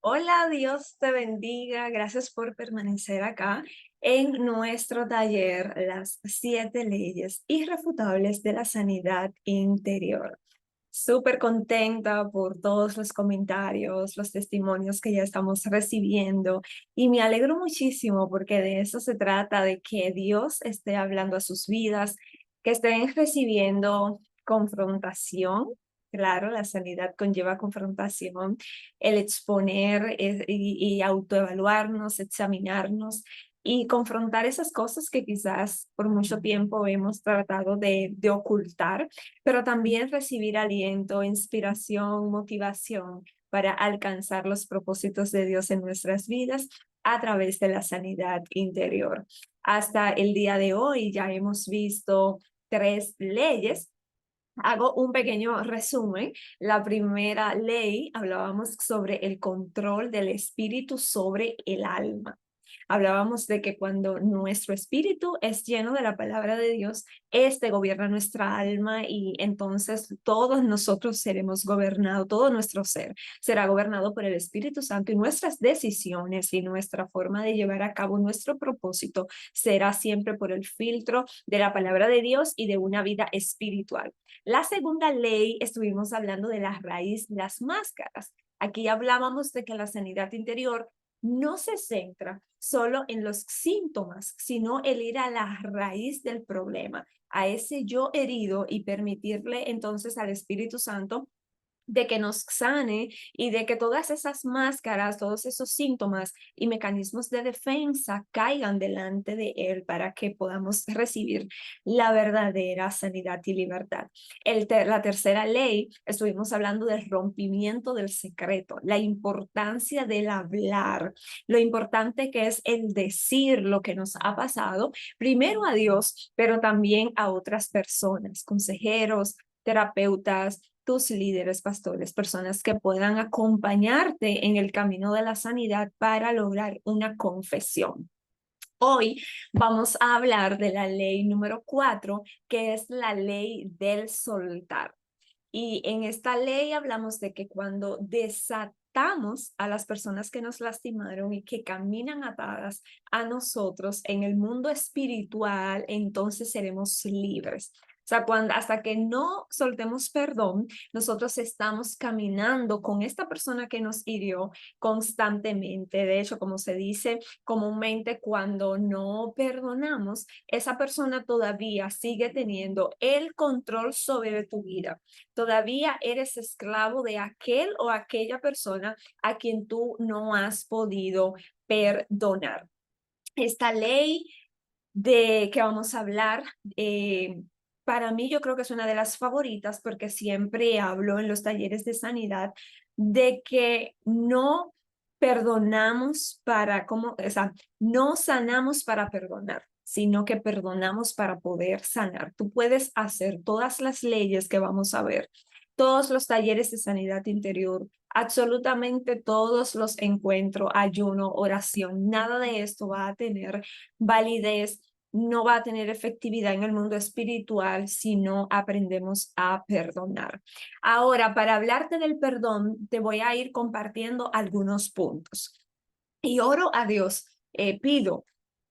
Hola, Dios te bendiga. Gracias por permanecer acá en nuestro taller, las 7 leyes irrefutables de la sanidad interior. Súper contenta por todos los comentarios, los testimonios que ya estamos recibiendo y me alegro muchísimo porque de eso se trata, de que Dios esté hablando a sus vidas, que estén recibiendo confrontación. Claro, la sanidad conlleva confrontación, el exponer y autoevaluarnos, examinarnos y confrontar esas cosas que quizás por mucho tiempo hemos tratado de ocultar, pero también recibir aliento, inspiración, motivación para alcanzar los propósitos de Dios en nuestras vidas a través de la sanidad interior. Hasta el día de hoy ya hemos visto 3 leyes. Hago un pequeño resumen. La primera ley, hablábamos sobre el control del espíritu sobre el alma. Hablábamos de que cuando nuestro espíritu es lleno de la palabra de Dios, este gobierna nuestra alma y entonces todos nosotros seremos gobernados, todo nuestro ser será gobernado por el Espíritu Santo y nuestras decisiones y nuestra forma de llevar a cabo nuestro propósito será siempre por el filtro de la palabra de Dios y de una vida espiritual. La segunda ley, estuvimos hablando de la raíz de las máscaras. Aquí hablábamos de que la sanidad interior no se centra solo en los síntomas, sino el ir a la raíz del problema, a ese yo herido y permitirle entonces al Espíritu Santo de que nos sane y de que todas esas máscaras, todos esos síntomas y mecanismos de defensa caigan delante de Él para que podamos recibir la verdadera sanidad y libertad. La tercera ley, estuvimos hablando del rompimiento del secreto, la importancia del hablar, lo importante que es el decir lo que nos ha pasado, primero a Dios, pero también a otras personas, consejeros, terapeutas, tus líderes, pastores, personas que puedan acompañarte en el camino de la sanidad para lograr una confesión. Hoy vamos a hablar de la ley número 4, que es la ley del soltar. Y en esta ley hablamos de que cuando desatamos a las personas que nos lastimaron y que caminan atadas a nosotros en el mundo espiritual, entonces seremos libres. O sea, hasta que no soltemos perdón, nosotros estamos caminando con esta persona que nos hirió constantemente. De hecho, como se dice comúnmente, cuando no perdonamos, esa persona todavía sigue teniendo el control sobre tu vida. Todavía eres esclavo de aquel o aquella persona a quien tú no has podido perdonar. Esta ley de que vamos a hablar, para mí yo creo que es una de las favoritas porque siempre hablo en los talleres de sanidad de que no perdonamos para, como, o sea, no sanamos para perdonar, sino que perdonamos para poder sanar. Tú puedes hacer todas las leyes que vamos a ver, todos los talleres de sanidad interior, absolutamente todos los encuentros, ayuno, oración, nada de esto va a tener validez, no va a tener efectividad en el mundo espiritual si no aprendemos a perdonar. Ahora, para hablarte del perdón, te voy a ir compartiendo algunos puntos. Y oro a Dios, pido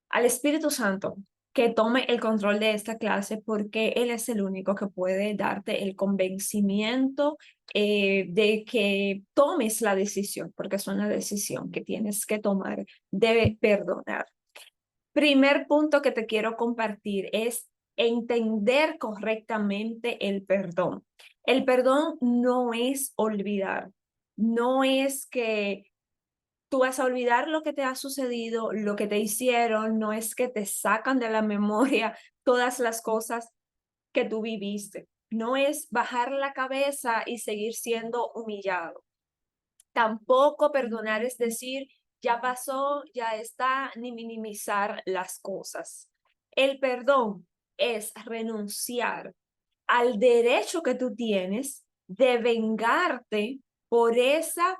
al Espíritu Santo que tome el control de esta clase porque Él es el único que puede darte el convencimiento de que tomes la decisión, porque es una decisión que tienes que tomar de perdonar. Primer punto que te quiero compartir es entender correctamente el perdón. El perdón no es olvidar, no es que tú vas a olvidar lo que te ha sucedido, lo que te hicieron, no es que te sacan de la memoria todas las cosas que tú viviste, no es bajar la cabeza y seguir siendo humillado. Tampoco perdonar es decir, ya pasó, ya está, ni minimizar las cosas. El perdón es renunciar al derecho que tú tienes de vengarte por esa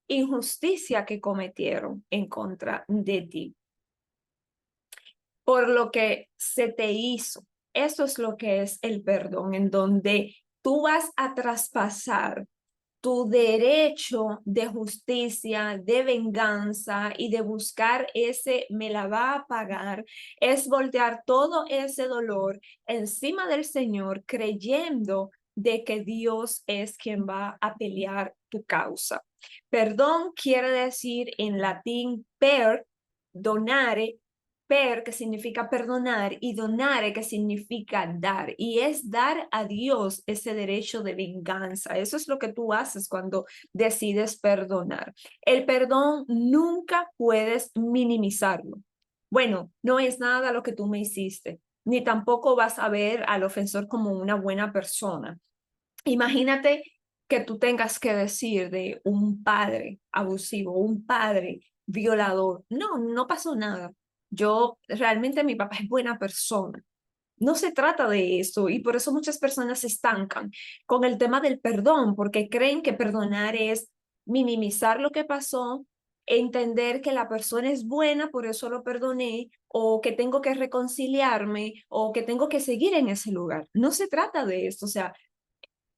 injusticia que cometieron en contra de ti, por lo que se te hizo. Eso es lo que es el perdón, en donde tú vas a traspasar tu derecho de justicia, de venganza y de buscar ese me la va a pagar, es voltear todo ese dolor encima del Señor, creyendo de que Dios es quien va a pelear tu causa. Perdón quiere decir en latín donare, que significa perdonar, y donare, que significa dar. Y es dar a Dios ese derecho de venganza. Eso es lo que tú haces cuando decides perdonar. El perdón nunca puedes minimizarlo. Bueno, no es nada lo que tú me hiciste, ni tampoco vas a ver al ofensor como una buena persona. Imagínate que tú tengas que decir de un padre abusivo, un padre violador. No, no pasó nada. Yo realmente mi papá es buena persona. No se trata de eso y por eso muchas personas se estancan con el tema del perdón, porque creen que perdonar es minimizar lo que pasó, entender que la persona es buena, por eso lo perdoné, o que tengo que reconciliarme, o que tengo que seguir en ese lugar. No se trata de esto, o sea,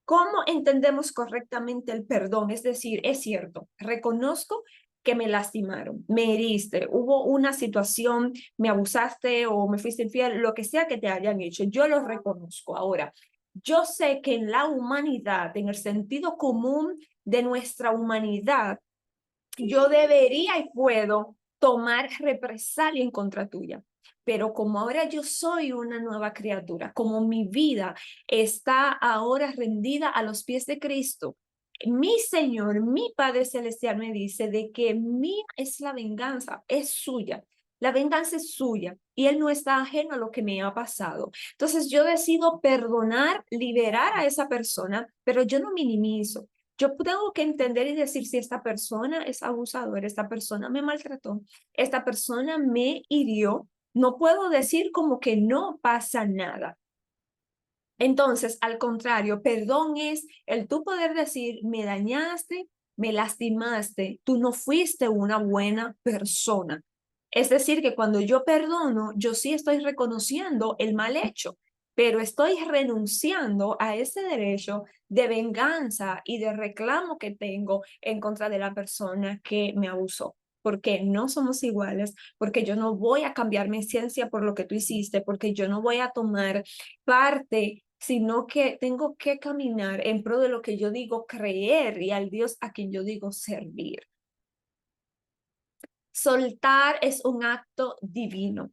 ¿cómo entendemos correctamente el perdón? Es decir, es cierto, reconozco que me lastimaron, me heriste, hubo una situación, me abusaste o me fuiste infiel, lo que sea que te hayan hecho, yo lo reconozco. Ahora, yo sé que en la humanidad, en el sentido común de nuestra humanidad, yo debería y puedo tomar represalia en contra tuya. Pero como ahora yo soy una nueva criatura, como mi vida está ahora rendida a los pies de Cristo, mi Señor, mi Padre Celestial me dice de que mía es la venganza, es suya. La venganza es suya y Él no está ajeno a lo que me ha pasado. Entonces yo decido perdonar, liberar a esa persona, pero yo no minimizo. Yo tengo que entender y decir si esta persona es abusadora, esta persona me maltrató, esta persona me hirió. No puedo decir como que no pasa nada. Entonces, al contrario, perdón es el tú poder decir, me dañaste, me lastimaste, tú no fuiste una buena persona. Es decir, que cuando yo perdono, yo sí estoy reconociendo el mal hecho, pero estoy renunciando a ese derecho de venganza y de reclamo que tengo en contra de la persona que me abusó. Porque no somos iguales, porque yo no voy a cambiar mi esencia por lo que tú hiciste, porque yo no voy a tomar parte, sino que tengo que caminar en pro de lo que yo digo creer y al Dios a quien yo digo servir. Soltar es un acto divino.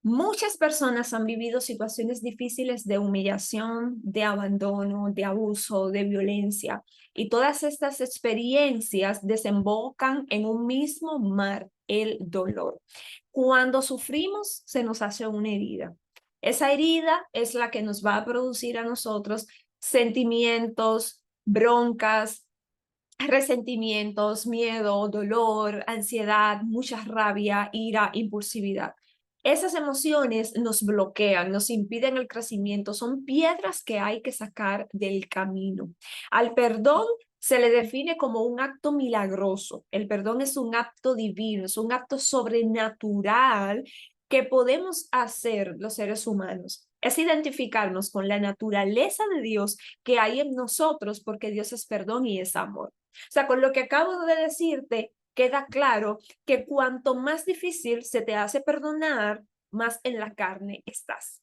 Muchas personas han vivido situaciones difíciles de humillación, de abandono, de abuso, de violencia, y todas estas experiencias desembocan en un mismo mar, el dolor. Cuando sufrimos, se nos hace una herida. Esa herida es la que nos va a producir a nosotros sentimientos, broncas, resentimientos, miedo, dolor, ansiedad, mucha rabia, ira, impulsividad. Esas emociones nos bloquean, nos impiden el crecimiento, son piedras que hay que sacar del camino. Al perdón se le define como un acto milagroso. El perdón es un acto divino, es un acto sobrenatural que podemos hacer los seres humanos. Es identificarnos con la naturaleza de Dios que hay en nosotros porque Dios es perdón y es amor. O sea, con lo que acabo de decirte, queda claro que cuanto más difícil se te hace perdonar, más en la carne estás.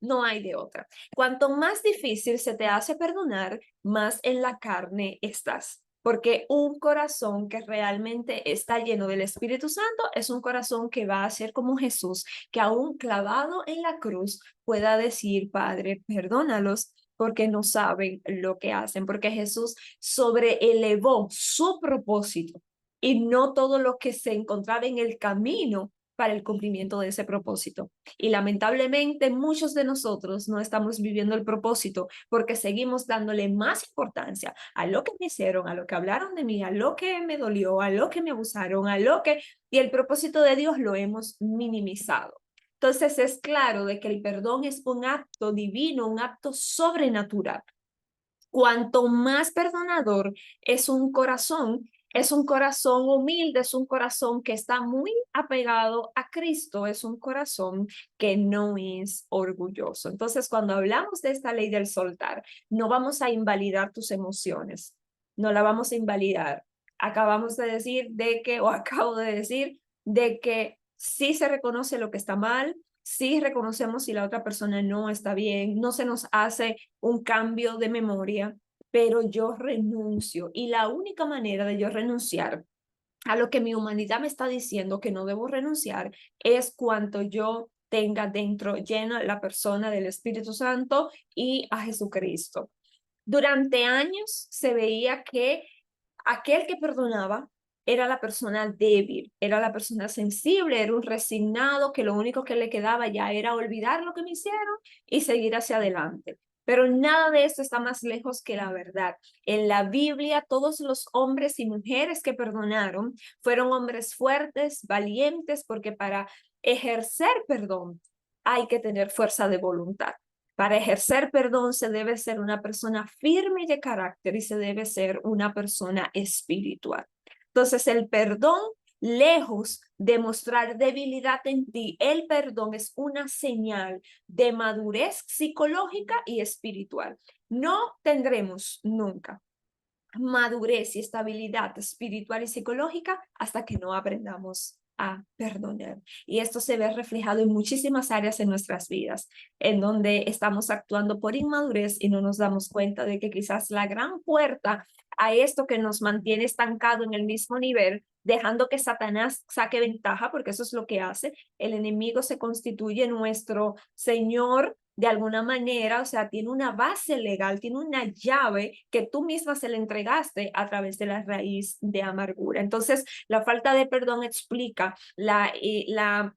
No hay de otra. Cuanto más difícil se te hace perdonar, más en la carne estás. Porque un corazón que realmente está lleno del Espíritu Santo es un corazón que va a ser como Jesús, que aún clavado en la cruz pueda decir, Padre, perdónalos porque no saben lo que hacen, porque Jesús sobreelevó su propósito y no todo lo que se encontraba en el camino para el cumplimiento de ese propósito. Y lamentablemente muchos de nosotros no estamos viviendo el propósito porque seguimos dándole más importancia a lo que me hicieron, a lo que hablaron de mí, a lo que me dolió, a lo que me abusaron, a lo que... Y el propósito de Dios lo hemos minimizado. Entonces es claro de que el perdón es un acto divino, un acto sobrenatural. Cuanto más perdonador es un corazón humilde, es un corazón que está muy apegado a Cristo, es un corazón que no es orgulloso. Entonces, cuando hablamos de esta ley del soltar, no vamos a invalidar tus emociones. no la vamos a invalidar. Acabamos de decir de que, o acabo de decir, de que sí se reconoce lo que está mal, sí reconocemos si la otra persona no está bien, no se nos hace un cambio de memoria, pero yo renuncio. Y la única manera de yo renunciar a lo que mi humanidad me está diciendo que no debo renunciar es cuanto yo tenga dentro llena la persona del Espíritu Santo y a Jesucristo. Durante años se veía que aquel que perdonaba era la persona débil, era la persona sensible, era un resignado que lo único que le quedaba ya era olvidar lo que me hicieron y seguir hacia adelante. Pero nada de esto está más lejos que la verdad. En la Biblia, todos los hombres y mujeres que perdonaron fueron hombres fuertes, valientes, porque para ejercer perdón hay que tener fuerza de voluntad. Para ejercer perdón se debe ser una persona firme y de carácter y se debe ser una persona espiritual. Entonces, el perdón, lejos de mostrar debilidad en ti, el perdón es una señal de madurez psicológica y espiritual. No tendremos nunca madurez y estabilidad espiritual y psicológica hasta que no aprendamos a perdonar. Y esto se ve reflejado en muchísimas áreas en nuestras vidas, en donde estamos actuando por inmadurez y no nos damos cuenta de que quizás la gran puerta a esto que nos mantiene estancado en el mismo nivel, dejando que Satanás saque ventaja, porque eso es lo que hace, el enemigo se constituye nuestro Señor de alguna manera, o sea, tiene una base legal, tiene una llave que tú misma se le entregaste a través de la raíz de amargura. Entonces, la falta de perdón explica la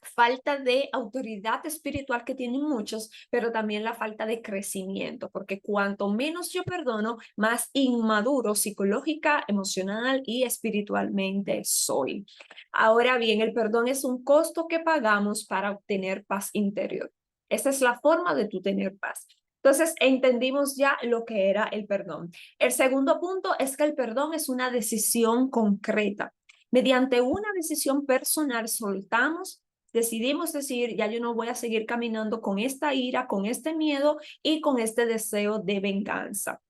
falta de autoridad espiritual que tienen muchos, pero también la falta de crecimiento, porque cuanto menos yo perdono, más inmaduro psicológica, emocional y espiritualmente soy. Ahora bien, el perdón es un costo que pagamos para obtener paz interior. Esa es la forma de tú tener paz. Entonces, entendimos ya lo que era el perdón. El segundo punto es que el perdón es una decisión concreta. Mediante una decisión personal soltamos, decidimos decir, ya yo no voy a seguir caminando con esta ira, con este miedo y con este deseo de venganza.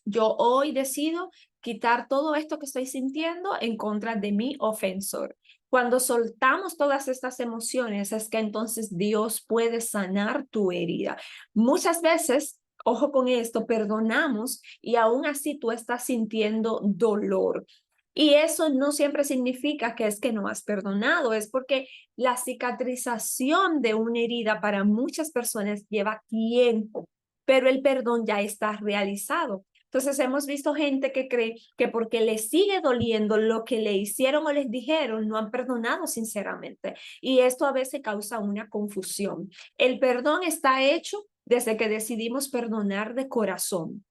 Yo hoy decido quitar todo esto que estoy sintiendo en contra de mi ofensor. Cuando soltamos todas estas emociones es que entonces Dios puede sanar tu herida. Muchas veces, ojo con esto, perdonamos y aún así tú estás sintiendo dolor. Y eso no siempre significa que es que no has perdonado, es porque la cicatrización de una herida para muchas personas lleva tiempo, pero el perdón ya está realizado. Entonces hemos visto gente que cree que porque le sigue doliendo lo que le hicieron o les dijeron, no han perdonado sinceramente. Y esto a veces causa una confusión. El perdón está hecho desde que decidimos perdonar de corazón.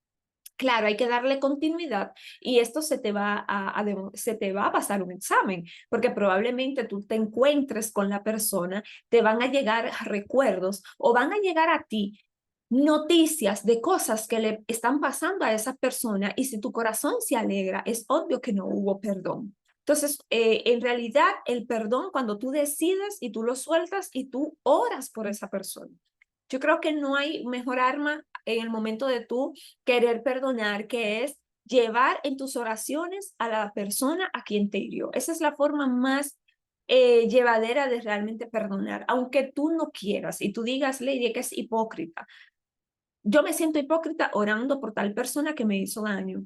Claro, hay que darle continuidad y esto se te va a pasar un examen, porque probablemente tú te encuentres con la persona, te van a llegar recuerdos o van a llegar a ti noticias de cosas que le están pasando a esa persona y si tu corazón se alegra, es obvio que no hubo perdón. Entonces, en realidad, el perdón, cuando tú decides y tú lo sueltas y tú oras por esa persona. Yo creo que no hay mejor arma en el momento de tú querer perdonar, que es llevar en tus oraciones a la persona a quien te hirió. Esa es la forma más llevadera de realmente perdonar, aunque tú no quieras y tú digas, Lady, que es hipócrita. Yo me siento hipócrita orando por tal persona que me hizo daño.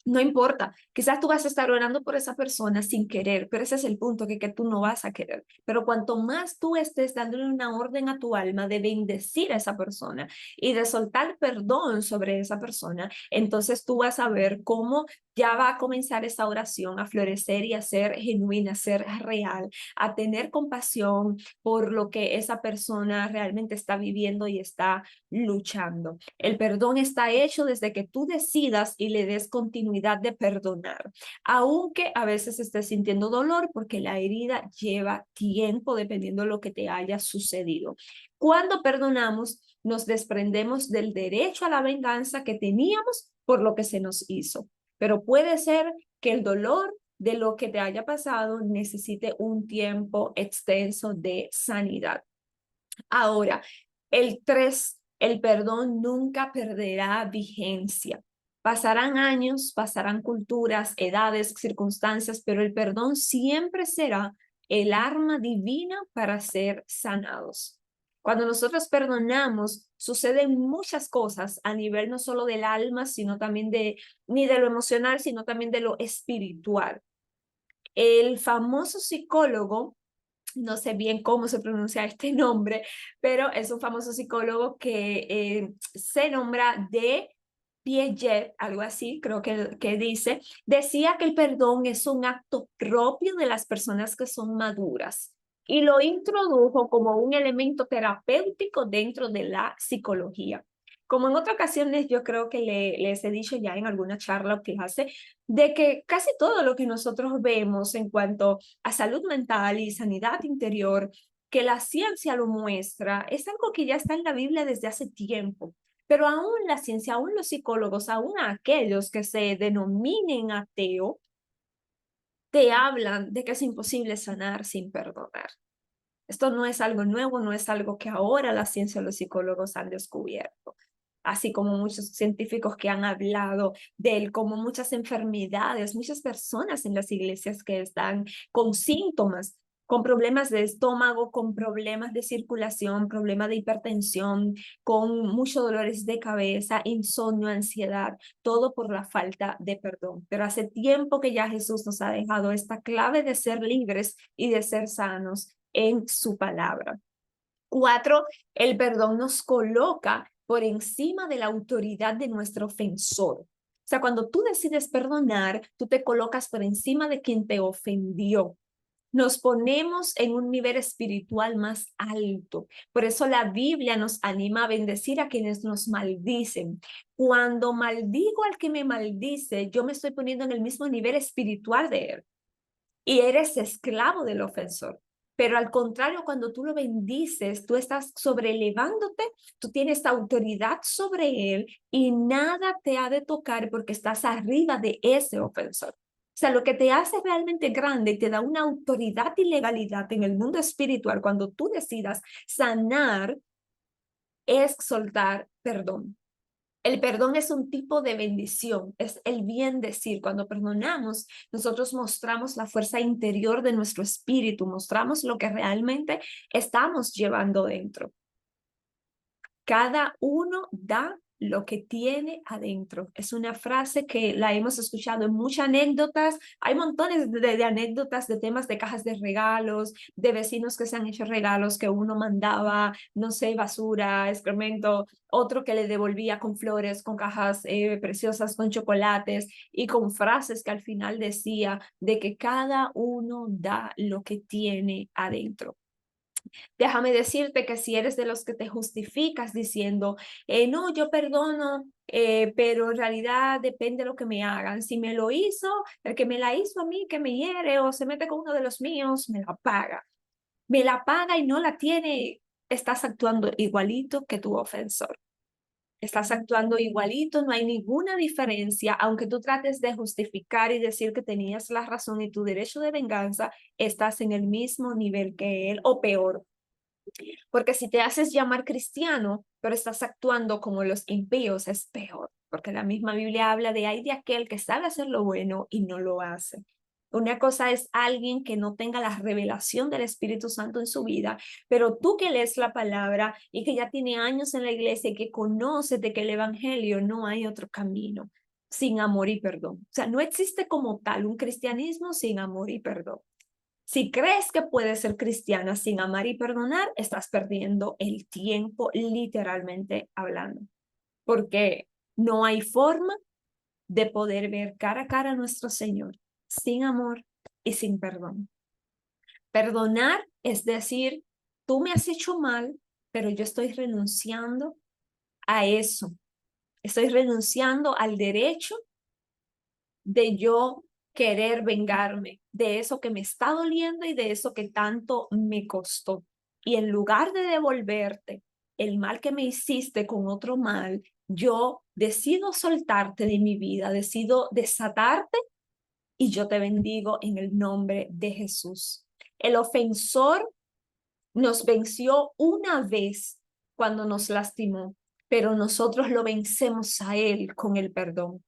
No importa, quizás tú vas a estar orando por esa persona sin querer, pero ese es el punto, que tú no vas a querer. Pero cuanto más tú estés dándole una orden a tu alma de bendecir a esa persona y de soltar perdón sobre esa persona, entonces tú vas a ver cómo ya va a comenzar esa oración a florecer y a ser genuina, a ser real, a tener compasión por lo que esa persona realmente está viviendo y está luchando. El perdón está hecho desde que tú decidas y le des continuidad de perdonar, aunque a veces estés sintiendo dolor porque la herida lleva tiempo dependiendo de lo que te haya sucedido. Cuando perdonamos, nos desprendemos del derecho a la venganza que teníamos por lo que se nos hizo. Pero puede ser que el dolor de lo que te haya pasado necesite un tiempo extenso de sanidad. Ahora, el 3, el perdón nunca perderá vigencia. Pasarán años, pasarán culturas, edades, circunstancias, pero el perdón siempre será el arma divina para ser sanados. Cuando nosotros perdonamos, suceden muchas cosas a nivel no solo del alma, sino también ni de lo emocional, sino también de lo espiritual. El famoso psicólogo, no sé bien cómo se pronuncia este nombre, pero es un famoso psicólogo que se nombra de Piaget, algo así, creo que dice, decía que el perdón es un acto propio de las personas que son maduras y lo introdujo como un elemento terapéutico dentro de la psicología. Como en otras ocasiones yo creo que les he dicho ya en alguna charla o clase, de que casi todo lo que nosotros vemos en cuanto a salud mental y sanidad interior, que la ciencia lo muestra, es algo que ya está en la Biblia desde hace tiempo. Pero aún la ciencia, aún los psicólogos, aún aquellos que se denominen ateo, te hablan de que es imposible sanar sin perdonar. Esto no es algo nuevo, no es algo que ahora la ciencia y los psicólogos han descubierto. Así como muchos científicos que han hablado de él, como muchas enfermedades, muchas personas en las iglesias que están con síntomas, con problemas de estómago, con problemas de circulación, problemas de hipertensión, con muchos dolores de cabeza, insomnio, ansiedad, todo por la falta de perdón. Pero hace tiempo que ya Jesús nos ha dejado esta clave de ser libres y de ser sanos en su palabra. 4, el perdón nos coloca por encima de la autoridad de nuestro ofensor. O sea, cuando tú decides perdonar, tú te colocas por encima de quien te ofendió. Nos ponemos en un nivel espiritual más alto. Por eso la Biblia nos anima a bendecir a quienes nos maldicen. Cuando maldigo al que me maldice, yo me estoy poniendo en el mismo nivel espiritual de él y eres esclavo del ofensor. Pero al contrario, cuando tú lo bendices, tú estás sobrelevándote, tú tienes autoridad sobre él y nada te ha de tocar porque estás arriba de ese ofensor. O sea, lo que te hace realmente grande y te da una autoridad y legalidad en el mundo espiritual cuando tú decidas sanar es soltar perdón. El perdón es un tipo de bendición, es el bien decir. Cuando perdonamos, nosotros mostramos la fuerza interior de nuestro espíritu, mostramos lo que realmente estamos llevando dentro. Cada uno da lo que tiene adentro. Es una frase que la hemos escuchado en muchas anécdotas. Hay montones de anécdotas de temas de cajas de regalos, de vecinos que se han hecho regalos que uno mandaba, no sé, basura, excremento, otro que le devolvía con flores, con cajas preciosas, con chocolates y con frases que al final decía de que cada uno da lo que tiene adentro. Déjame decirte que si eres de los que te justificas diciendo, no, yo perdono, pero en realidad depende de lo que me hagan. Si me lo hizo, el que me la hizo a mí, que me hiere o se mete con uno de los míos, me la paga. Me la paga y no la tiene, estás actuando igualito que tu ofensor. Estás actuando igualito, no hay ninguna diferencia, aunque tú trates de justificar y decir que tenías la razón y tu derecho de venganza, estás en el mismo nivel que él o peor. Porque si te haces llamar cristiano, pero estás actuando como los impíos, es peor. Porque la misma Biblia habla de hay de aquel que sabe hacer lo bueno y no lo hace. Una cosa es alguien que no tenga la revelación del Espíritu Santo en su vida, pero tú que lees la palabra y que ya tiene años en la iglesia y que conoces de que el Evangelio no hay otro camino sin amor y perdón. O sea, no existe como tal un cristianismo sin amor y perdón. Si crees que puedes ser cristiana sin amar y perdonar, estás perdiendo el tiempo literalmente hablando, porque no hay forma de poder ver cara a cara a nuestro Señor sin amor y sin perdón. Perdonar es decir, tú me has hecho mal, pero yo estoy renunciando a eso. Estoy renunciando al derecho de yo querer vengarme de eso que me está doliendo y de eso que tanto me costó. Y en lugar de devolverte el mal que me hiciste con otro mal, yo decido soltarte de mi vida, decido desatarte y yo te bendigo en el nombre de Jesús. El ofensor nos venció una vez cuando nos lastimó, pero nosotros lo vencemos a él con el perdón.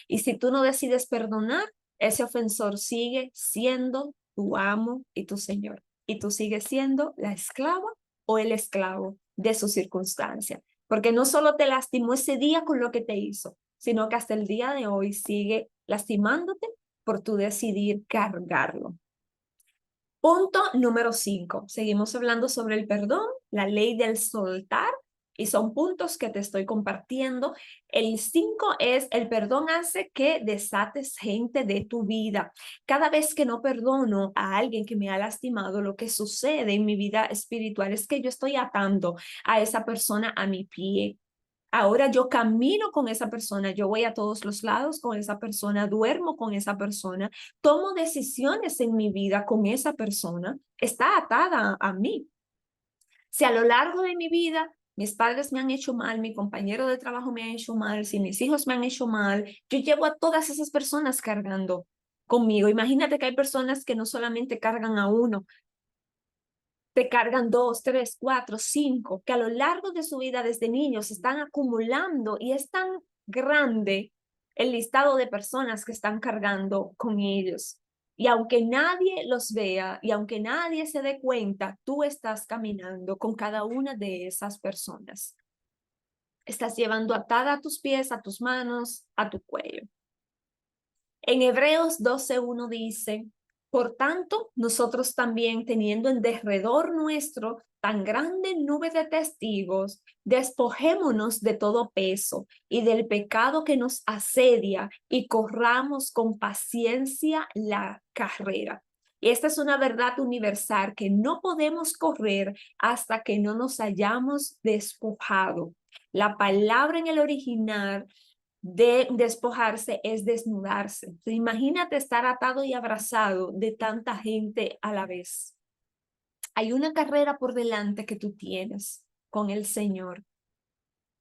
Y si tú no decides perdonar, ese ofensor sigue siendo tu amo y tu señor. Y tú sigues siendo la esclava o el esclavo de su circunstancia. Porque no solo te lastimó ese día con lo que te hizo, sino que hasta el día de hoy sigue lastimándote por tú decidir cargarlo. Punto número 5. Seguimos hablando sobre el perdón, la ley del soltar, y son puntos que te estoy compartiendo. El 5 es: el perdón hace que desates gente de tu vida. Cada vez que no perdono a alguien que me ha lastimado, lo que sucede en mi vida espiritual es que yo estoy atando a esa persona a mi pie. Ahora yo camino con esa persona, yo voy a todos los lados con esa persona, duermo con esa persona, tomo decisiones en mi vida con esa persona, está atada a mí. Si a lo largo de mi vida mis padres me han hecho mal, mi compañero de trabajo me ha hecho mal, si mis hijos me han hecho mal, yo llevo a todas esas personas cargando conmigo. Imagínate que hay personas que no solamente cargan a uno, te cargan 2, 3, 4, 5, que a lo largo de su vida desde niños están acumulando, y es tan grande el listado de personas que están cargando con ellos. Y aunque nadie los vea y aunque nadie se dé cuenta, tú estás caminando con cada una de esas personas. Estás llevando atada a tus pies, a tus manos, a tu cuello. En Hebreos 12:1 dice: por tanto, nosotros también, teniendo en derredor nuestro tan grande nube de testigos, despojémonos de todo peso y del pecado que nos asedia, y corramos con paciencia la carrera. Y esta es una verdad universal, que no podemos correr hasta que no nos hayamos despojado. La palabra en el original de despojarse es desnudarse. Entonces, imagínate estar atado y abrazado de tanta gente a la vez. Hay una carrera por delante que tú tienes con el Señor,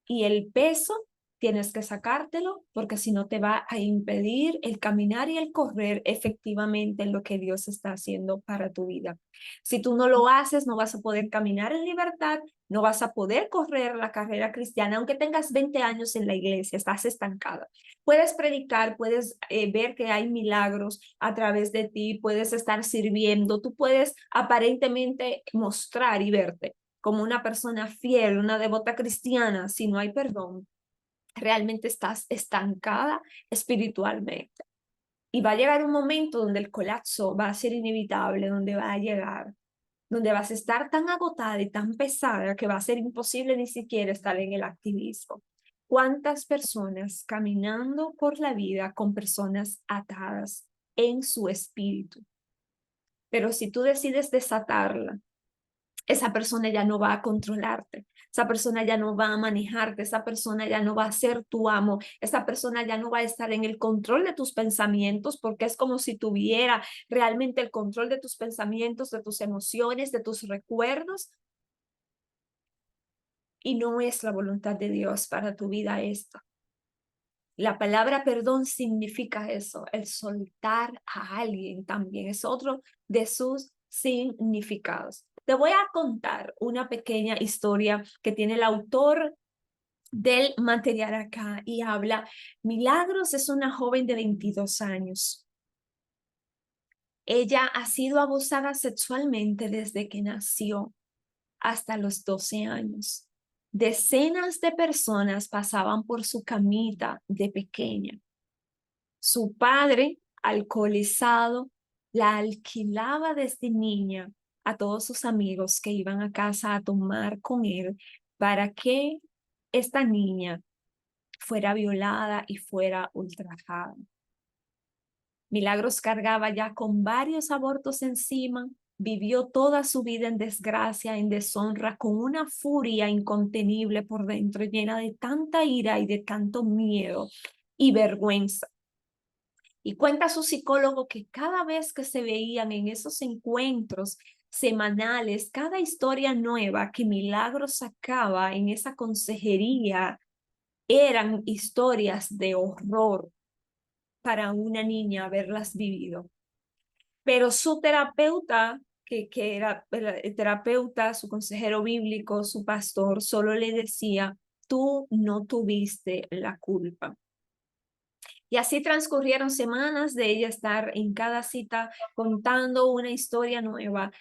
y el peso tienes que sacártelo, porque si no te va a impedir el caminar y el correr efectivamente en lo que Dios está haciendo para tu vida. Si tú no lo haces, no vas a poder caminar en libertad, no vas a poder correr la carrera cristiana, aunque tengas 20 años en la iglesia, estás estancada. Puedes predicar, puedes ver que hay milagros a través de ti, puedes estar sirviendo, tú puedes aparentemente mostrar y verte como una persona fiel, una devota cristiana. Si no hay perdón, realmente estás estancada espiritualmente. Y va a llegar un momento donde el colapso va a ser inevitable, donde va a llegar, donde vas a estar tan agotada y tan pesada que va a ser imposible ni siquiera estar en el activismo. ¿Cuántas personas caminando por la vida con personas atadas en su espíritu? Pero si tú decides desatarla, esa persona ya no va a controlarte, esa persona ya no va a manejarte, esa persona ya no va a ser tu amo, esa persona ya no va a estar en el control de tus pensamientos, porque es como si tuviera realmente el control de tus pensamientos, de tus emociones, de tus recuerdos. Y no es la voluntad de Dios para tu vida esto. La palabra perdón significa eso, el soltar a alguien también es otro de sus significados. Te voy a contar una pequeña historia que tiene el autor del material acá, y habla: Milagros es una joven de 22 años. Ella ha sido abusada sexualmente desde que nació hasta los 12 años. Decenas de personas pasaban por su camita de pequeña. Su padre, alcoholizado, la alquilaba desde niña a todos sus amigos que iban a casa a tomar con él, para que esta niña fuera violada y fuera ultrajada. Milagros cargaba ya con varios abortos encima, vivió toda su vida en desgracia, en deshonra, con una furia incontenible por dentro, llena de tanta ira y de tanto miedo y vergüenza. Y cuenta su psicólogo que cada vez que se veían en esos encuentros semanales, cada historia nueva que Milagros sacaba en esa consejería eran historias de horror para una niña haberlas vivido. Pero su terapeuta, que era el terapeuta, su consejero bíblico, su pastor, solo le decía: tú no tuviste la culpa. Y así transcurrieron semanas de ella estar en cada cita contando una historia nueva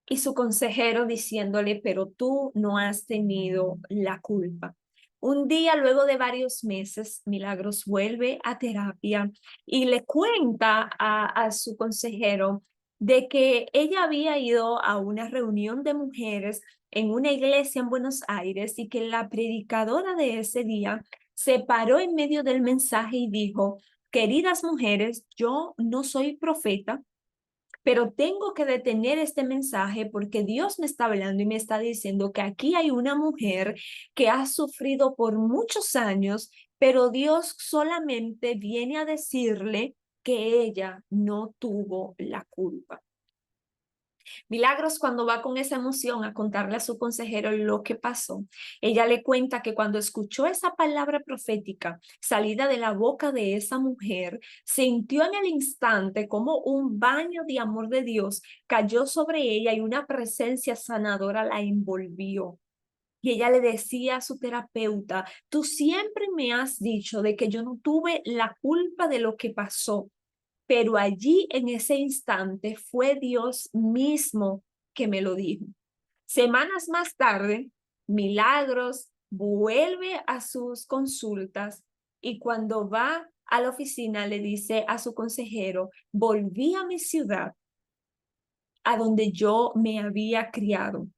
y su consejero diciéndole, pero tú no has tenido la culpa. Un día, luego de varios meses, Milagros vuelve a terapia y le cuenta a su consejero de que ella había ido a una reunión de mujeres en una iglesia en Buenos Aires y que la predicadora de ese día se paró en medio del mensaje y dijo, queridas mujeres, yo no soy profeta, pero tengo que detener este mensaje porque Dios me está hablando y me está diciendo que aquí hay una mujer que ha sufrido por muchos años, pero Dios solamente viene a decirle que ella no tuvo la culpa. Milagros, cuando va con esa emoción a contarle a su consejero lo que pasó, ella le cuenta que cuando escuchó esa palabra profética salida de la boca de esa mujer, sintió en el instante como un baño de amor de Dios cayó sobre ella y una presencia sanadora la envolvió. Y ella le decía a su terapeuta, tú siempre me has dicho de que yo no tuve la culpa de lo que pasó, pero allí en ese instante fue Dios mismo que me lo dijo. Semanas más tarde, Milagros vuelve a sus consultas y cuando va a la oficina le dice a su consejero, volví a mi ciudad, a donde yo me había criado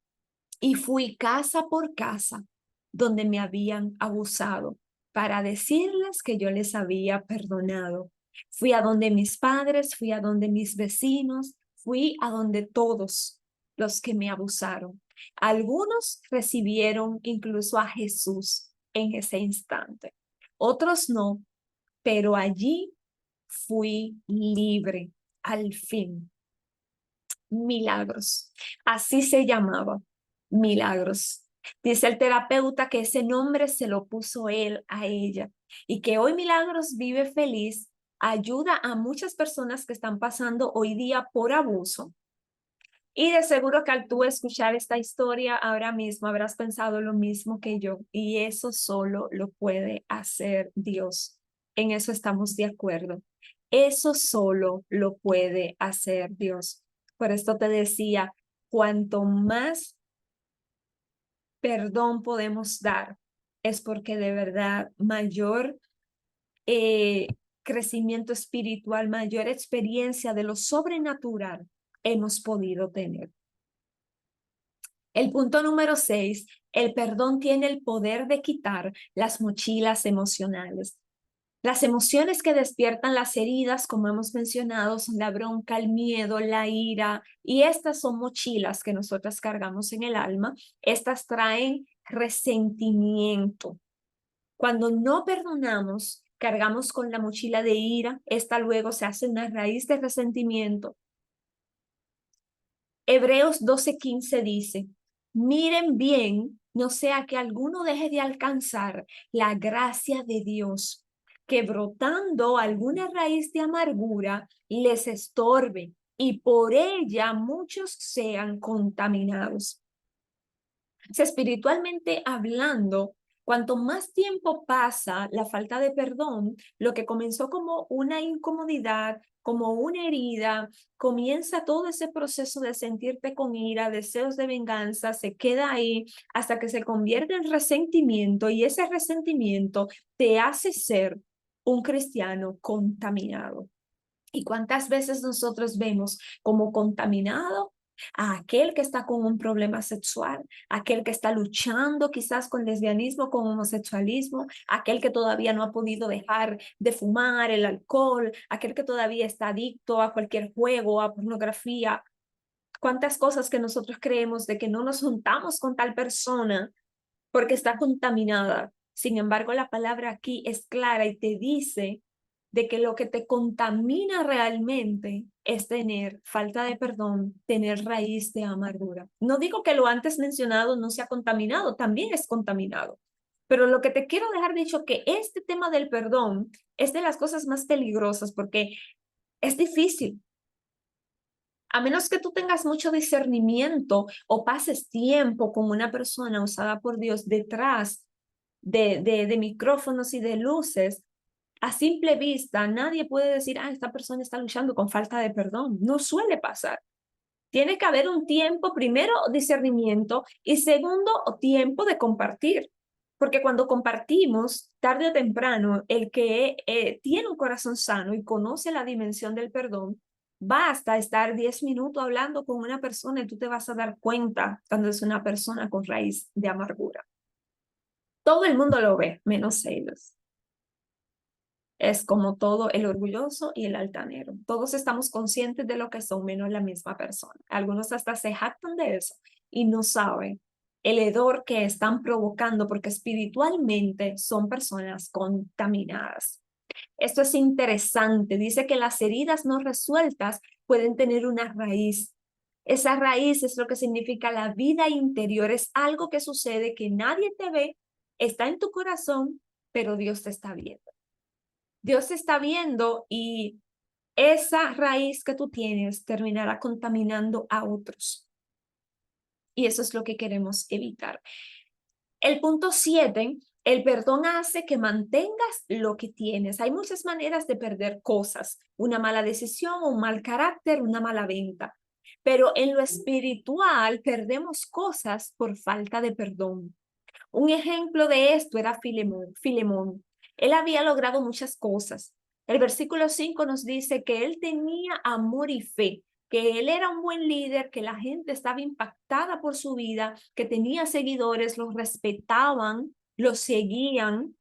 y fui casa por casa donde me habían abusado para decirles que yo les había perdonado. Fui a donde mis padres, fui a donde mis vecinos, fui a donde todos los que me abusaron. Algunos recibieron incluso a Jesús en ese instante. Otros no, pero allí fui libre al fin. Milagros. Así se llamaba, Milagros. Dice el terapeuta que ese nombre se lo puso él a ella y que hoy Milagros vive feliz, ayuda a muchas personas que están pasando hoy día por abuso. Y de seguro que al tú escuchar esta historia ahora mismo habrás pensado lo mismo que yo y eso solo lo puede hacer Dios. En eso estamos de acuerdo. Eso solo lo puede hacer Dios. Por esto te decía, cuanto más perdón podemos dar, es porque de verdad mayor eh, crecimiento espiritual, mayor experiencia de lo sobrenatural hemos podido tener. El punto número 6, el perdón tiene el poder de quitar las mochilas emocionales. Las emociones que despiertan las heridas, como hemos mencionado, son la bronca, el miedo, la ira, y estas son mochilas que nosotras cargamos en el alma. Estas traen resentimiento. Cuando no perdonamos, cargamos con la mochila de ira, esta luego se hace una raíz de resentimiento. Hebreos 12:15 dice, miren bien, no sea que alguno deje de alcanzar la gracia de Dios, que brotando alguna raíz de amargura les estorbe y por ella muchos sean contaminados. Espiritualmente hablando, cuanto más tiempo pasa la falta de perdón, lo que comenzó como una incomodidad, como una herida, comienza todo ese proceso de sentirte con ira, deseos de venganza, se queda ahí hasta que se convierte en resentimiento y ese resentimiento te hace ser un cristiano contaminado. ¿Y cuántas veces nosotros vemos como contaminado a aquel que está con un problema sexual, aquel que está luchando quizás con lesbianismo, con homosexualismo, aquel que todavía no ha podido dejar de fumar el alcohol, aquel que todavía está adicto a cualquier juego, a pornografía? ¿Cuántas cosas que nosotros creemos de que no nos juntamos con tal persona porque está contaminada? Sin embargo, la palabra aquí es clara y te dice de que lo que te contamina realmente es tener falta de perdón, tener raíz de amargura. No digo que lo antes mencionado no sea contaminado, también es contaminado. Pero lo que te quiero dejar dicho que este tema del perdón es de las cosas más peligrosas porque es difícil. A menos que tú tengas mucho discernimiento o pases tiempo con una persona usada por Dios detrás de micrófonos y de luces, A simple vista, nadie puede decir, esta persona está luchando con falta de perdón. No suele pasar. Tiene que haber un tiempo, primero, discernimiento y segundo, tiempo de compartir. Porque cuando compartimos, tarde o temprano, el que tiene un corazón sano y conoce la dimensión del perdón, basta estar 10 minutos hablando con una persona y tú te vas a dar cuenta cuando es una persona con raíz de amargura. Todo el mundo lo ve, menos ellos. Es como todo el orgulloso y el altanero. Todos estamos conscientes de lo que son, menos la misma persona. Algunos hasta se jactan de eso y no saben el hedor que están provocando porque espiritualmente son personas contaminadas. Esto es interesante. Dice que las heridas no resueltas pueden tener una raíz. Esa raíz es lo que significa la vida interior. Es algo que sucede que nadie te ve, está en tu corazón, pero Dios te está viendo. Dios está viendo y esa raíz que tú tienes terminará contaminando a otros. Y eso es lo que queremos evitar. El punto 7, el perdón hace que mantengas lo que tienes. Hay muchas maneras de perder cosas, una mala decisión, un mal carácter, una mala venta. Pero en lo espiritual perdemos cosas por falta de perdón. Un ejemplo de esto era Filemón. Filemón. Él había logrado muchas cosas. El versículo 5 nos dice que él tenía amor y fe, que él era un buen líder, que la gente estaba impactada por su vida, que tenía seguidores, los respetaban, los seguían.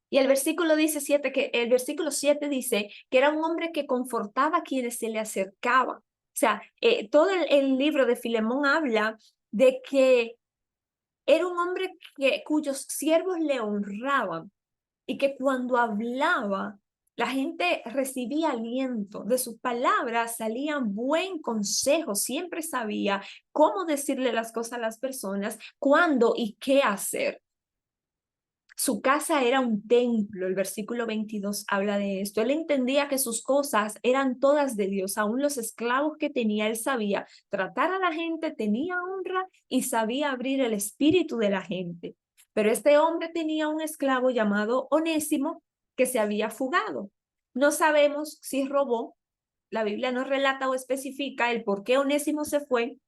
Y el versículo el versículo 7 dice que era un hombre que confortaba a quienes se le acercaban. O sea, todo el libro de Filemón habla de que era un hombre cuyos siervos le honraban y que cuando hablaba, la gente recibía aliento. De sus palabras salían buen consejo. Siempre sabía cómo decirle las cosas a las personas, cuándo y qué hacer. Su casa era un templo, el versículo 22 habla de esto. Él entendía que sus cosas eran todas de Dios, aún los esclavos que tenía, él sabía tratar a la gente, tenía honra y sabía abrir el espíritu de la gente. Pero este hombre tenía un esclavo llamado Onésimo que se había fugado. No sabemos si robó, la Biblia no relata o especifica el por qué Onésimo se fue,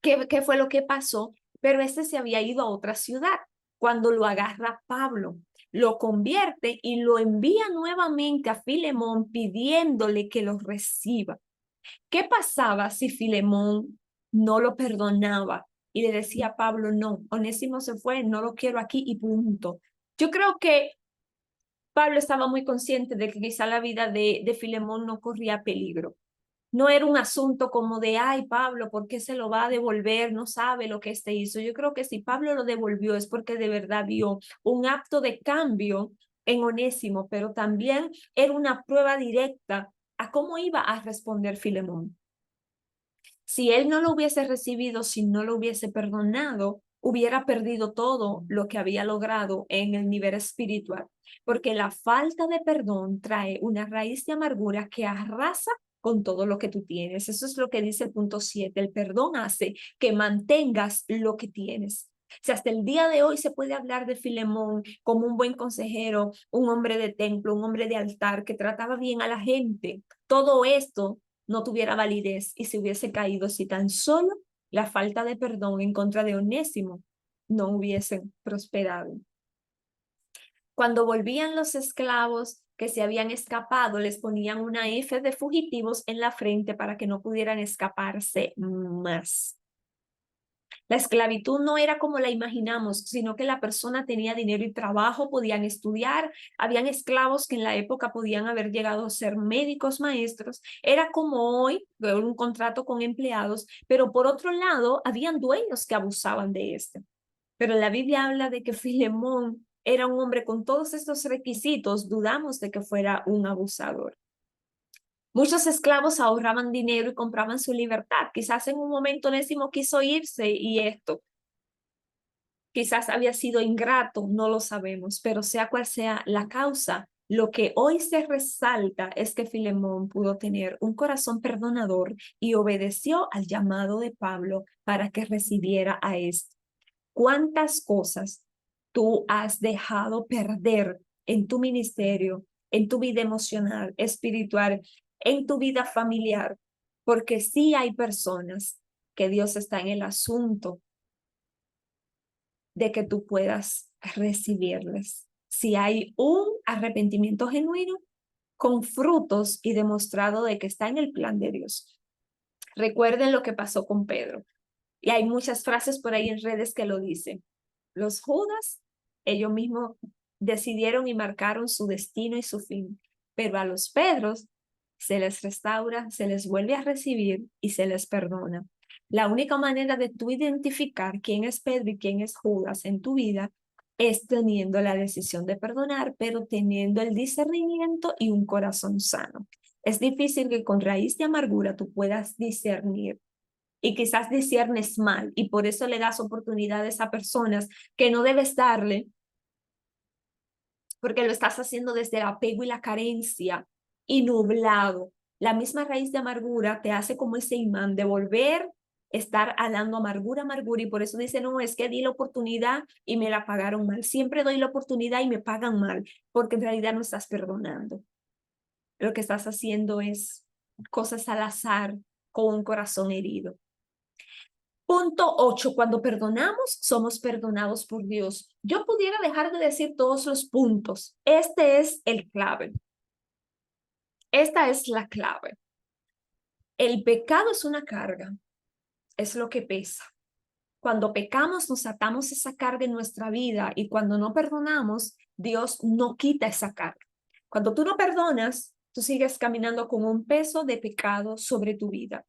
qué fue lo que pasó, pero este se había ido a otra ciudad. Cuando lo agarra Pablo, lo convierte y lo envía nuevamente a Filemón pidiéndole que lo reciba. ¿Qué pasaba si Filemón no lo perdonaba y le decía a Pablo, no, Onésimo se fue, no lo quiero aquí y punto? Yo creo que Pablo estaba muy consciente de que quizá la vida de Filemón no corría peligro. No era un asunto como de, ay, Pablo, ¿por qué se lo va a devolver? No sabe lo que este hizo. Yo creo que si Pablo lo devolvió es porque de verdad vio un acto de cambio en Onésimo, pero también era una prueba directa a cómo iba a responder Filemón. Si él no lo hubiese recibido, si no lo hubiese perdonado, hubiera perdido todo lo que había logrado en el nivel espiritual, porque la falta de perdón trae una raíz de amargura que arrasa con todo lo que tú tienes. Eso es lo que dice el punto 7. El perdón hace que mantengas lo que tienes. Si hasta el día de hoy se puede hablar de Filemón como un buen consejero, un hombre de templo, un hombre de altar que trataba bien a la gente, todo esto no tuviera validez y se hubiese caído si tan solo la falta de perdón en contra de Onésimo no hubiesen prosperado. Cuando volvían los esclavos que se habían escapado, les ponían una F de fugitivos en la frente para que no pudieran escaparse más. La esclavitud no era como la imaginamos, sino que la persona tenía dinero y trabajo, podían estudiar, habían esclavos que en la época podían haber llegado a ser médicos, maestros, era como hoy, un contrato con empleados, pero por otro lado, habían dueños que abusaban de este. Pero la Biblia habla de que Filemón era un hombre con todos estos requisitos, dudamos de que fuera un abusador. Muchos esclavos ahorraban dinero y compraban su libertad. Quizás en un momento Onésimo quiso irse y esto. Quizás había sido ingrato, no lo sabemos, pero sea cual sea la causa, lo que hoy se resalta es que Filemón pudo tener un corazón perdonador y obedeció al llamado de Pablo para que recibiera a esto. ¿Cuántas cosas tú has dejado perder en tu ministerio, en tu vida emocional, espiritual, en tu vida familiar, porque sí hay personas que Dios está en el asunto de que tú puedas recibirles. Si hay un arrepentimiento genuino con frutos y demostrado de que está en el plan de Dios. Recuerden lo que pasó con Pedro. Y hay muchas frases por ahí en redes que lo dicen. Los Judas, ellos mismos decidieron y marcaron su destino y su fin. Pero a los Pedros se les restaura, se les vuelve a recibir y se les perdona. La única manera de tú identificar quién es Pedro y quién es Judas en tu vida es teniendo la decisión de perdonar, pero teniendo el discernimiento y un corazón sano. Es difícil que con raíz de amargura tú puedas discernir y quizás disiernes mal y por eso le das oportunidades a personas que no debes darle porque lo estás haciendo desde el apego y la carencia y nublado. La misma raíz de amargura te hace como ese imán de volver estar hablando amargura, amargura y por eso dice, no, es que di la oportunidad y me la pagaron mal. Siempre doy la oportunidad y me pagan mal porque en realidad no estás perdonando. Lo que estás haciendo es cosas al azar con un corazón herido. Punto 8. Cuando perdonamos, somos perdonados por Dios. Yo pudiera dejar de decir todos los puntos. Este es el clave. Esta es la clave. El pecado es una carga, es lo que pesa. Cuando pecamos, nos atamos esa carga en nuestra vida y cuando no perdonamos, Dios no quita esa carga. Cuando tú no perdonas, tú sigues caminando con un peso de pecado sobre tu vida.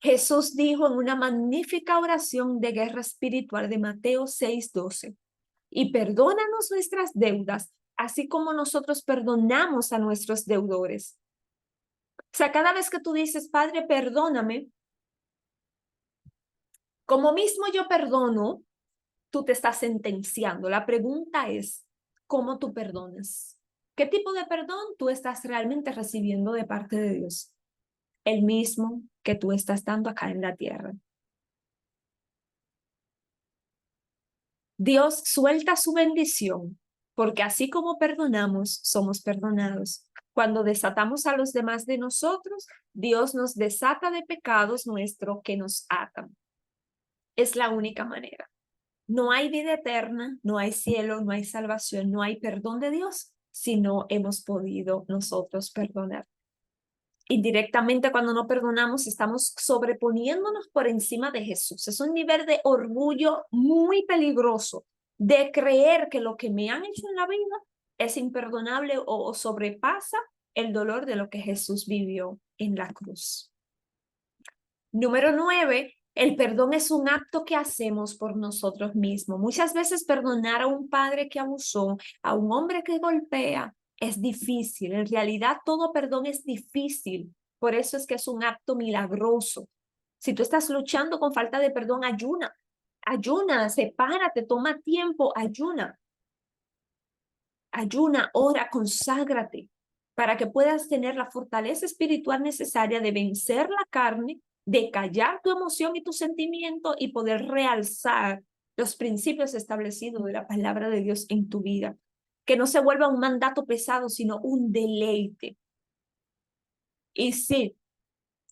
Jesús dijo en una magnífica oración de guerra espiritual de Mateo 6:12, y perdónanos nuestras deudas, así como nosotros perdonamos a nuestros deudores. O sea, cada vez que tú dices, Padre, perdóname, como mismo yo perdono, tú te estás sentenciando. La pregunta es, ¿cómo tú perdonas? ¿Qué tipo de perdón tú estás realmente recibiendo de parte de Dios? El mismo que tú estás dando acá en la tierra. Dios suelta su bendición, porque así como perdonamos, somos perdonados. Cuando desatamos a los demás de nosotros, Dios nos desata de pecados nuestros que nos atan. Es la única manera. No hay vida eterna, no hay cielo, no hay salvación, no hay perdón de Dios si no hemos podido nosotros perdonar. Indirectamente, cuando no perdonamos, estamos sobreponiéndonos por encima de Jesús. Es un nivel de orgullo muy peligroso, de creer que lo que me han hecho en la vida es imperdonable o sobrepasa el dolor de lo que Jesús vivió en la cruz. Número 9, el perdón es un acto que hacemos por nosotros mismos. Muchas veces perdonar a un padre que abusó, a un hombre que golpea, es difícil. En realidad todo perdón es difícil. Por eso es que es un acto milagroso. Si tú estás luchando con falta de perdón, ayuna. Ayuna, sepárate, toma tiempo, ayuna. Ayuna, ora, conságrate para que puedas tener la fortaleza espiritual necesaria de vencer la carne, de callar tu emoción y tu sentimiento y poder realzar los principios establecidos de la palabra de Dios en tu vida. Que no se vuelva un mandato pesado, sino un deleite. Y sí,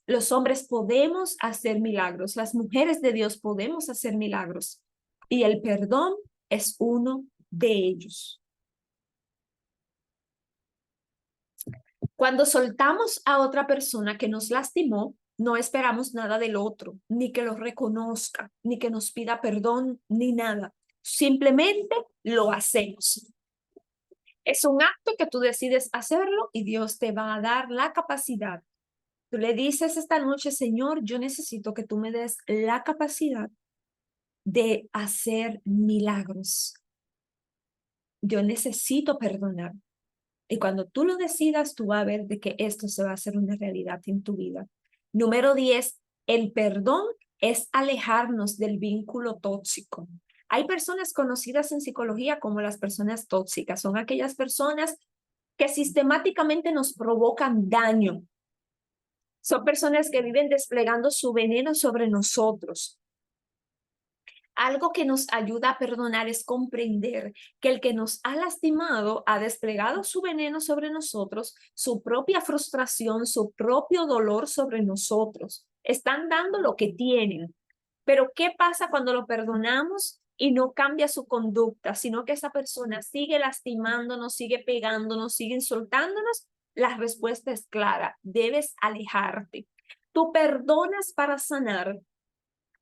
los hombres podemos hacer milagros, las mujeres de Dios podemos hacer milagros. Y el perdón es uno de ellos. Cuando soltamos a otra persona que nos lastimó, no esperamos nada del otro, ni que lo reconozca, ni que nos pida perdón, ni nada. Simplemente lo hacemos. Es un acto que tú decides hacerlo y Dios te va a dar la capacidad. Tú le dices esta noche, Señor, yo necesito que tú me des la capacidad de hacer milagros. Yo necesito perdonar. Y cuando tú lo decidas, tú vas a ver de que esto se va a hacer una realidad en tu vida. Número 10, el perdón es alejarnos del vínculo tóxico. Hay personas conocidas en psicología como las personas tóxicas. Son aquellas personas que sistemáticamente nos provocan daño. Son personas que viven desplegando su veneno sobre nosotros. Algo que nos ayuda a perdonar es comprender que el que nos ha lastimado ha desplegado su veneno sobre nosotros, su propia frustración, su propio dolor sobre nosotros. Están dando lo que tienen. Pero ¿qué pasa cuando lo perdonamos y no cambia su conducta, sino que esa persona sigue lastimándonos, sigue pegándonos, sigue insultándonos? La respuesta es clara: debes alejarte. Tú perdonas para sanar,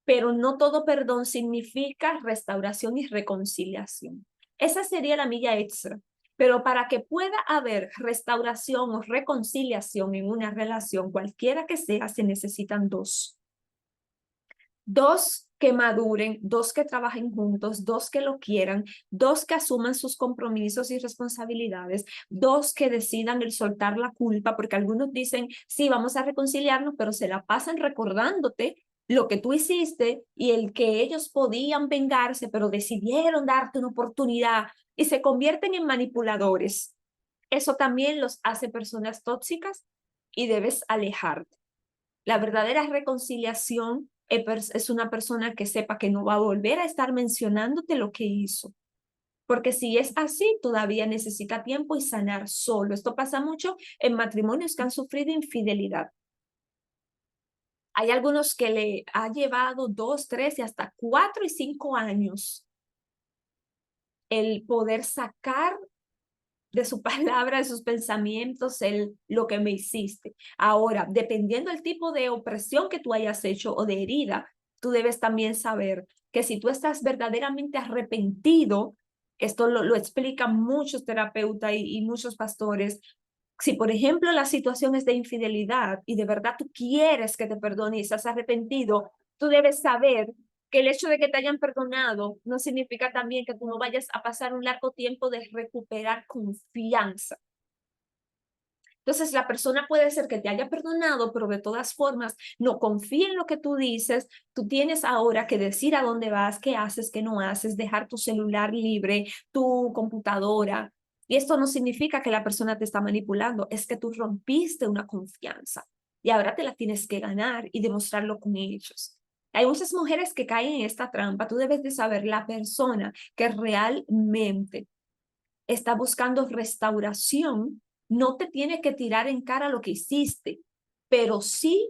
pero no todo perdón significa restauración y reconciliación. Esa sería la milla extra. Pero para que pueda haber restauración o reconciliación en una relación, cualquiera que sea, se necesitan dos. Dos que maduren, dos que trabajen juntos, dos que lo quieran, dos que asuman sus compromisos y responsabilidades, dos que decidan el soltar la culpa, porque algunos dicen, sí, vamos a reconciliarnos, pero se la pasan recordándote lo que tú hiciste y el que ellos podían vengarse, pero decidieron darte una oportunidad y se convierten en manipuladores. Eso también los hace personas tóxicas y debes alejarte. La verdadera reconciliación es una persona que sepa que no va a volver a estar mencionándote lo que hizo. Porque si es así, todavía necesita tiempo y sanar solo. Esto pasa mucho en matrimonios que han sufrido infidelidad. Hay algunos que le ha llevado 2, 3 y hasta 4 y 5 años el poder sacar de su palabra, de sus pensamientos, lo que me hiciste. Ahora, dependiendo del tipo de opresión que tú hayas hecho o de herida, tú debes también saber que si tú estás verdaderamente arrepentido, esto lo explican muchos terapeutas y muchos pastores. Si, por ejemplo, la situación es de infidelidad y de verdad tú quieres que te perdone y estás arrepentido, tú debes saber que el hecho de que te hayan perdonado no significa también que tú no vayas a pasar un largo tiempo de recuperar confianza. Entonces, la persona puede ser que te haya perdonado, pero de todas formas no confía en lo que tú dices. Tú tienes ahora que decir a dónde vas, qué haces, qué no haces, dejar tu celular libre, tu computadora. Y esto no significa que la persona te está manipulando, es que tú rompiste una confianza y ahora te la tienes que ganar y demostrarlo con hechos. Hay muchas mujeres que caen en esta trampa. Tú debes de saber la persona que realmente está buscando restauración, no te tiene que tirar en cara lo que hiciste, pero sí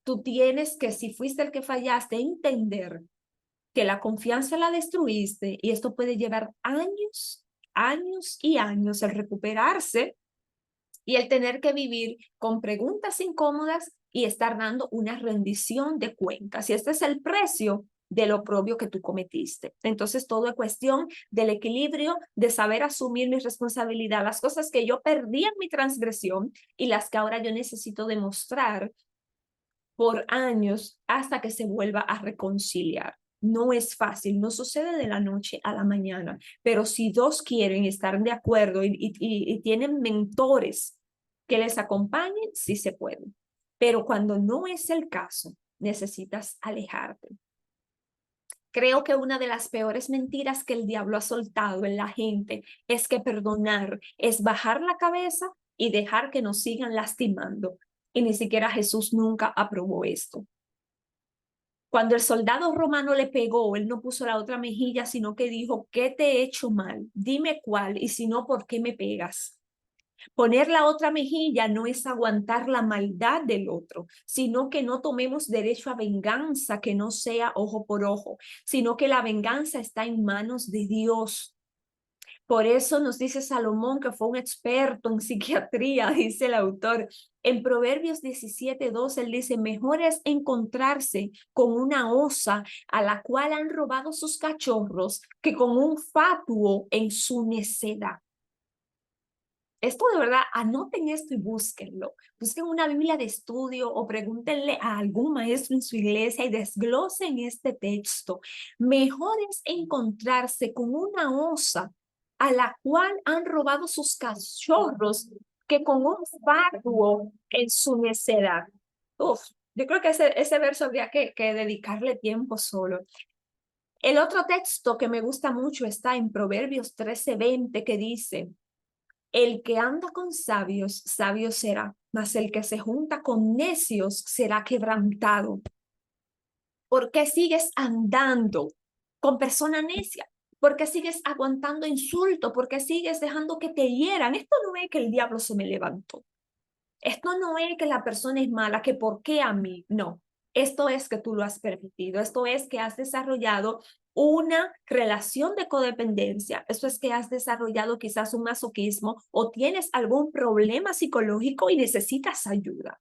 tú tienes que, si fuiste el que fallaste, entender que la confianza la destruiste y esto puede llevar años, años y años el recuperarse y el tener que vivir con preguntas incómodas y estar dando una rendición de cuentas. Y este es el precio de lo propio que tú cometiste. Entonces, todo es cuestión del equilibrio, de saber asumir mi responsabilidad, las cosas que yo perdí en mi transgresión y las que ahora yo necesito demostrar por años hasta que se vuelva a reconciliar. No es fácil, no sucede de la noche a la mañana, pero si dos quieren estar de acuerdo y tienen mentores que les acompañen, sí se puede. Pero cuando no es el caso, necesitas alejarte. Creo que una de las peores mentiras que el diablo ha soltado en la gente es que perdonar es bajar la cabeza y dejar que nos sigan lastimando. Y ni siquiera Jesús nunca aprobó esto. Cuando el soldado romano le pegó, él no puso la otra mejilla, sino que dijo, ¿qué te he hecho mal? Dime cuál, y si no, ¿por qué me pegas? Poner la otra mejilla no es aguantar la maldad del otro, sino que no tomemos derecho a venganza que no sea ojo por ojo, sino que la venganza está en manos de Dios. Por eso nos dice Salomón, que fue un experto en psiquiatría, dice el autor, en Proverbios 17:2, él dice, mejor es encontrarse con una osa a la cual han robado sus cachorros que con un fatuo en su necedad. Esto de verdad, anoten esto y búsquenlo. Busquen una Biblia de estudio o pregúntenle a algún maestro en su iglesia y desglosen este texto. Mejor es encontrarse con una osa a la cual han robado sus cachorros que con un fatuo en su necedad. Uf, yo creo que ese verso habría que dedicarle tiempo solo. El otro texto que me gusta mucho está en Proverbios 13:20, que dice, el que anda con sabios, sabio será, mas el que se junta con necios será quebrantado. ¿Por qué sigues andando con persona necia? ¿Por qué sigues aguantando insulto? ¿Por qué sigues dejando que te hieran? Esto no es que el diablo se me levantó. Esto no es que la persona es mala, que por qué a mí. No, esto es que tú lo has permitido. Esto es que has desarrollado una relación de codependencia. Esto es que has desarrollado quizás un masoquismo o tienes algún problema psicológico y necesitas ayuda.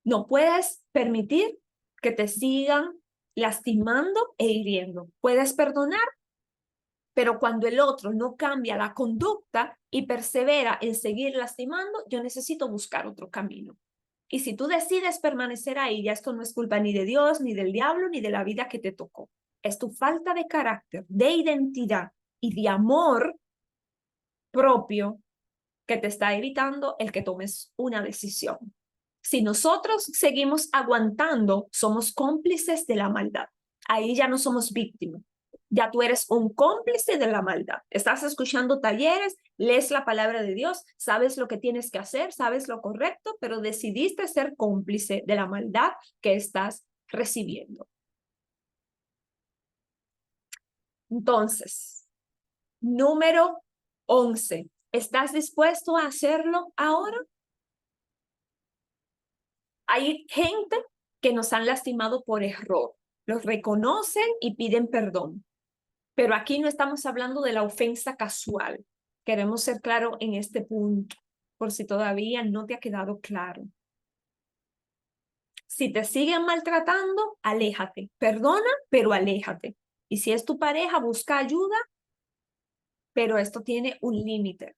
No puedes permitir que te sigan lastimando e hiriendo. Puedes perdonar, pero cuando el otro no cambia la conducta y persevera en seguir lastimando, yo necesito buscar otro camino. Y si tú decides permanecer ahí, ya esto no es culpa ni de Dios, ni del diablo, ni de la vida que te tocó. Es tu falta de carácter, de identidad y de amor propio que te está evitando el que tomes una decisión. Si nosotros seguimos aguantando, somos cómplices de la maldad. Ahí ya no somos víctimas. Ya tú eres un cómplice de la maldad. Estás escuchando talleres, lees la palabra de Dios, sabes lo que tienes que hacer, sabes lo correcto, pero decidiste ser cómplice de la maldad que estás recibiendo. Entonces, número 11. ¿Estás dispuesto a hacerlo ahora? Hay gente que nos han lastimado por error, los reconocen y piden perdón. Pero aquí no estamos hablando de la ofensa casual. Queremos ser claros en este punto, por si todavía no te ha quedado claro. Si te siguen maltratando, aléjate. Perdona, pero aléjate. Y si es tu pareja, busca ayuda, pero esto tiene un límite.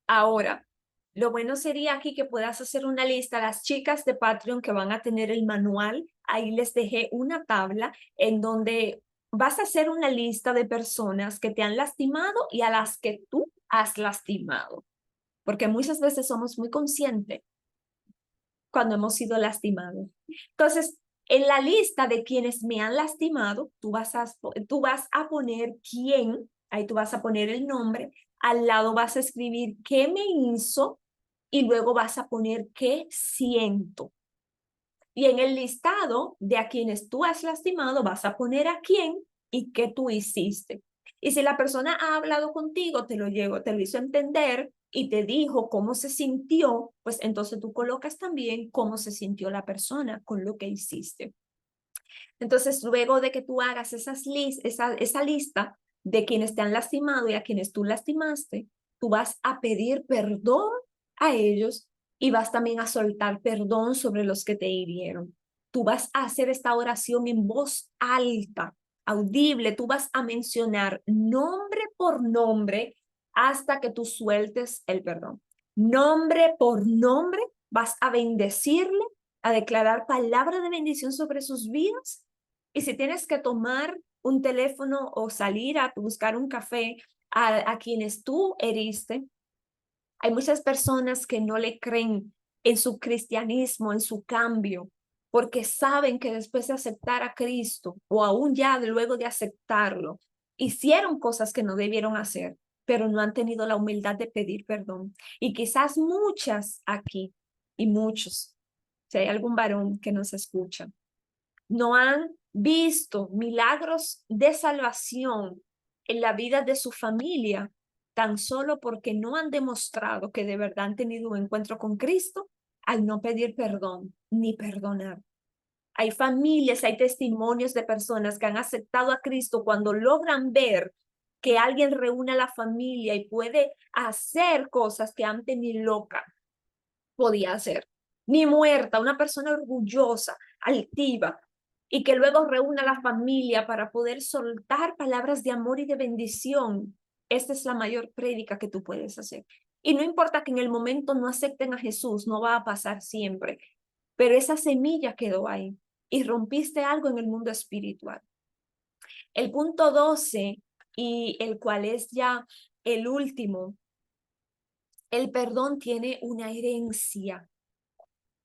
Ahora, lo bueno sería aquí que puedas hacer una lista. Las chicas de Patreon que van a tener el manual, ahí les dejé una tabla en donde vas a hacer una lista de personas que te han lastimado y a las que tú has lastimado. Porque muchas veces somos muy conscientes cuando hemos sido lastimados. Entonces, en la lista de quienes me han lastimado, tú vas a poner quién, ahí tú vas a poner el nombre, al lado vas a escribir qué me hizo y luego vas a poner qué siento. Y en el listado de a quienes tú has lastimado, vas a poner a quién y qué tú hiciste. Y si la persona ha hablado contigo, te lo hizo entender y te dijo cómo se sintió, pues entonces tú colocas también cómo se sintió la persona con lo que hiciste. Entonces, luego de que tú hagas esa lista de quienes te han lastimado y a quienes tú lastimaste, tú vas a pedir perdón a ellos y vas también a soltar perdón sobre los que te hirieron. Tú vas a hacer esta oración en voz alta, audible. Tú vas a mencionar nombre por nombre hasta que tú sueltes el perdón. Nombre por nombre vas a bendecirle, a declarar palabra de bendición sobre sus vidas. Y si tienes que tomar un teléfono o salir a buscar un café a quienes tú heriste, hay muchas personas que no le creen en su cristianismo, en su cambio, porque saben que después de aceptar a Cristo o aún ya luego de aceptarlo, hicieron cosas que no debieron hacer, pero no han tenido la humildad de pedir perdón. Y quizás muchas aquí y muchos, si hay algún varón que nos escucha, no han visto milagros de salvación en la vida de su familia, tan solo porque no han demostrado que de verdad han tenido un encuentro con Cristo al no pedir perdón ni perdonar. Hay familias, hay testimonios de personas que han aceptado a Cristo cuando logran ver que alguien reúne a la familia y puede hacer cosas que antes ni loca podía hacer, ni muerta, una persona orgullosa, altiva, y que luego reúna a la familia para poder soltar palabras de amor y de bendición. Esta es la mayor prédica que tú puedes hacer. Y no importa que en el momento no acepten a Jesús, no va a pasar siempre, pero esa semilla quedó ahí y rompiste algo en el mundo espiritual. El punto 12, y el cual es ya el último, el perdón tiene una herencia.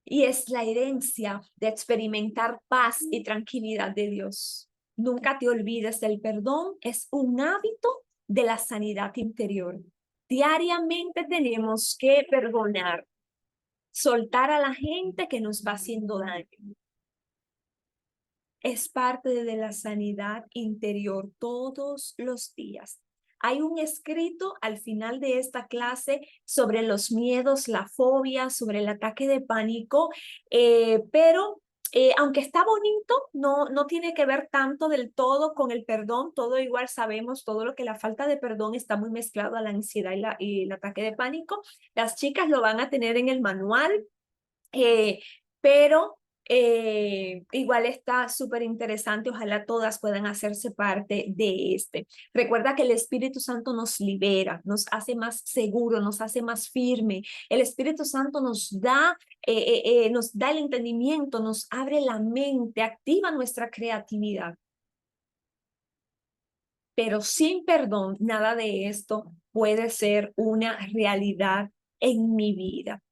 Y es la herencia de experimentar paz y tranquilidad de Dios. Nunca te olvides, el perdón es un hábito de la sanidad interior. Diariamente tenemos que perdonar, soltar a la gente que nos va haciendo daño. es parte de la sanidad interior todos los días. Hay un escrito al final de esta clase sobre los miedos, la fobia, sobre el ataque de pánico, pero aunque está bonito, no tiene que ver tanto del todo con el perdón. Todo igual sabemos, todo lo que la falta de perdón está muy mezclado a la ansiedad y el ataque de pánico. Las chicas lo van a tener en el manual, pero igual está súper interesante. Ojalá todas puedan hacerse parte de este. Recuerda que el Espíritu Santo nos libera, nos hace más seguro, nos hace más firme. El Espíritu Santo nos da el entendimiento, nos abre la mente, activa nuestra creatividad. Pero sin perdón, nada de esto puede ser una realidad en mi vida.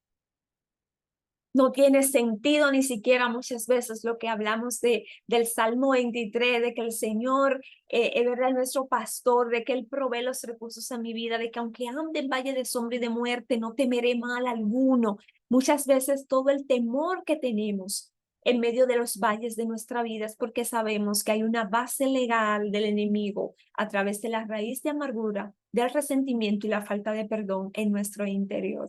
No tiene sentido ni siquiera muchas veces lo que hablamos del Salmo 23, de que el Señor es verdad, nuestro pastor, de que Él provee los recursos a mi vida, de que aunque ande en valle de sombra y de muerte, no temeré mal alguno. Muchas veces todo el temor que tenemos en medio de los valles de nuestra vida es porque sabemos que hay una base legal del enemigo a través de la raíz de amargura, del resentimiento y la falta de perdón en nuestro interior.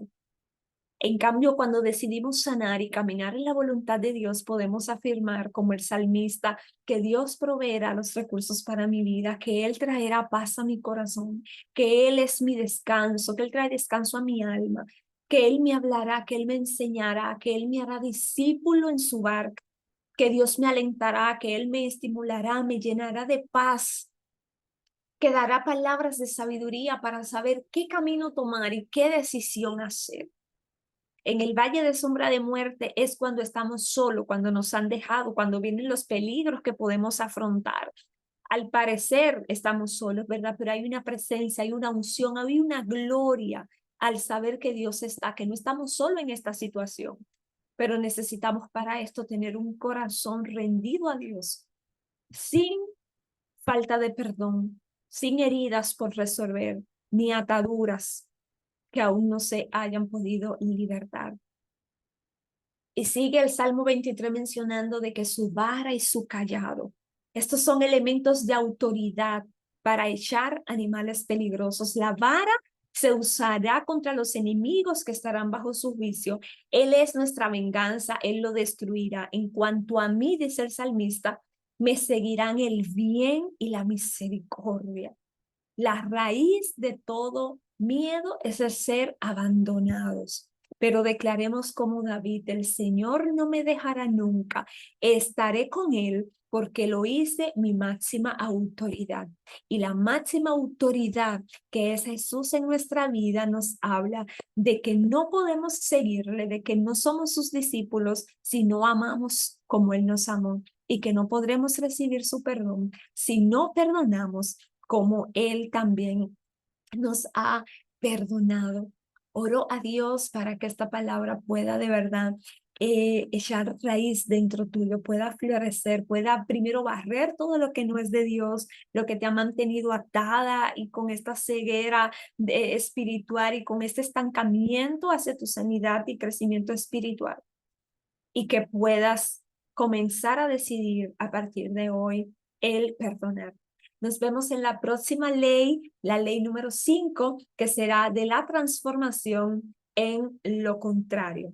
En cambio, cuando decidimos sanar y caminar en la voluntad de Dios, podemos afirmar como el salmista que Dios proveerá los recursos para mi vida, que Él traerá paz a mi corazón, que Él es mi descanso, que Él trae descanso a mi alma, que Él me hablará, que Él me enseñará, que Él me hará discípulo en su barca, que Dios me alentará, que Él me estimulará, me llenará de paz, que dará palabras de sabiduría para saber qué camino tomar y qué decisión hacer. En el valle de sombra de muerte es cuando estamos solos, cuando nos han dejado, cuando vienen los peligros que podemos afrontar. Al parecer estamos solos, ¿verdad? Pero hay una presencia, hay una unción, hay una gloria al saber que Dios está, que no estamos solos en esta situación. Pero necesitamos para esto tener un corazón rendido a Dios, sin falta de perdón, sin heridas por resolver, ni ataduras que aún no se hayan podido libertar. Y sigue el Salmo 23 mencionando de que su vara y su callado, estos son elementos de autoridad para echar animales peligrosos. La vara se usará contra los enemigos que estarán bajo su juicio. Él es nuestra venganza, Él lo destruirá. En cuanto a mí, dice el salmista, me seguirán el bien y la misericordia. La raíz de todo miedo es el ser abandonados. Pero declaremos como David, el Señor no me dejará nunca, estaré con Él porque lo hice mi máxima autoridad. Y la máxima autoridad que es Jesús en nuestra vida nos habla de que no podemos seguirle, de que no somos sus discípulos si no amamos como Él nos amó y que no podremos recibir su perdón si no perdonamos como Él también nos ha perdonado. Oro a Dios para que esta palabra pueda de verdad echar raíz dentro tuyo, pueda florecer, pueda primero barrer todo lo que no es de Dios, lo que te ha mantenido atada y con esta ceguera espiritual y con este estancamiento hacia tu sanidad y crecimiento espiritual. Y que puedas comenzar a decidir a partir de hoy el perdonar. Nos vemos en la próxima ley, la ley número 5, que será de la transformación en lo contrario.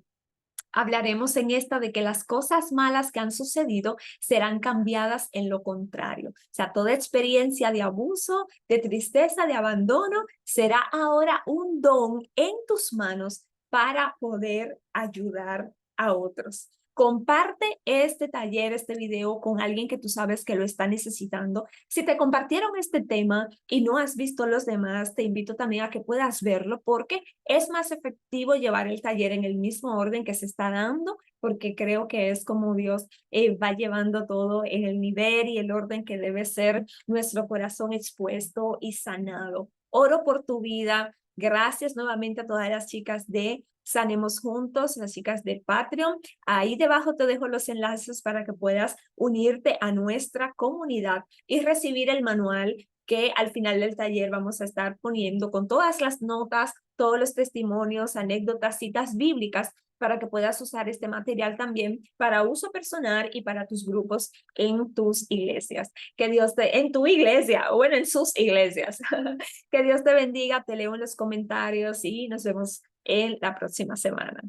Hablaremos en esta de que las cosas malas que han sucedido serán cambiadas en lo contrario. O sea, toda experiencia de abuso, de tristeza, de abandono, será ahora un don en tus manos para poder ayudar a otros. Comparte este taller, este video con alguien que tú sabes que lo está necesitando. Si te compartieron este tema y no has visto los demás, te invito también a que puedas verlo porque es más efectivo llevar el taller en el mismo orden que se está dando, porque creo que es como Dios va llevando todo en el nivel y el orden que debe ser nuestro corazón expuesto y sanado. Oro por tu vida. Gracias nuevamente a todas las chicas de Sanemos Juntos, las chicas de Patreon. Ahí debajo te dejo los enlaces para que puedas unirte a nuestra comunidad y recibir el manual que al final del taller vamos a estar poniendo con todas las notas, todos los testimonios, anécdotas, citas bíblicas, para que puedas usar este material también para uso personal y para tus grupos en tus iglesias. Que Dios te, en tu iglesia, o bueno, en sus iglesias. Que Dios te bendiga, te leo en los comentarios y nos vemos en la próxima semana.